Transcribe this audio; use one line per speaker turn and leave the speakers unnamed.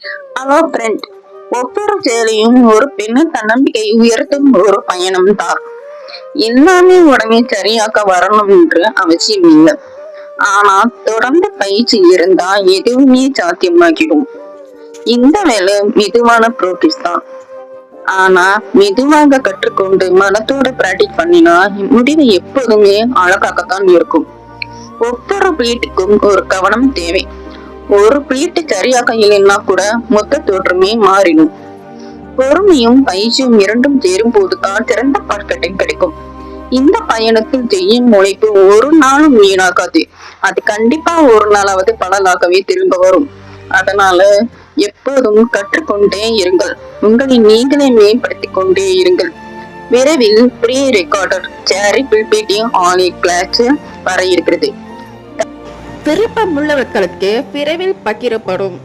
Hello friend, ஒவ்வொரு செயலையும் ஒரு பெண்ணின் தன்னம்பிக்கை உயர்த்தும் ஒரு பயணம் தான். எல்லாமே உடனே சரியாக்க வரணும் என்று அவசியம் இல்லை. ஆனா தொடர்ந்து பயிற்சி இருந்தா எதுவுமே சாத்தியமாகிடும். இந்த வேலை மெதுவான ப்ரோக்ரஸ் தான். ஆனா மெதுவாக கற்றுக்கொண்டு மனத்தோட பிராக்டிஸ் பண்ணினா முடிவு எப்போதுமே அழகாகத்தான் இருக்கும். ஒவ்வொரு பிளேட்டுக்கும் ஒரு கவனம் தேவை. ஒரு பிளேட்டு சரியாக இல்லைன்னா கூட மொத்த தோற்றமே மாறிடும். பொறுமையும் பயிற்சியும் இரண்டும் சேரும் போதுதான் சிறந்த மார்க்கெட்டிங் கிடைக்கும். இந்த பயணத்தில் செய்யும் உழைப்பு ஒரு நாளும் வீணாகாது. அது கண்டிப்பா ஒரு நாளாவது பலனாகவே திரும்ப வரும். அதனால எப்போதும் கற்றுக்கொண்டே இருங்கள். உங்களை நீங்களே மேம்படுத்திக் கொண்டே இருங்கள். விரைவில் ப்ரீ ரெக்கார்டர் சேரி பில்பிடி ஆன்லைன் கிளாஸ் வர இருக்கிறது.
விருப்பமுள்ளவர்களுக்கு விரைவில் பகிரப்படும்.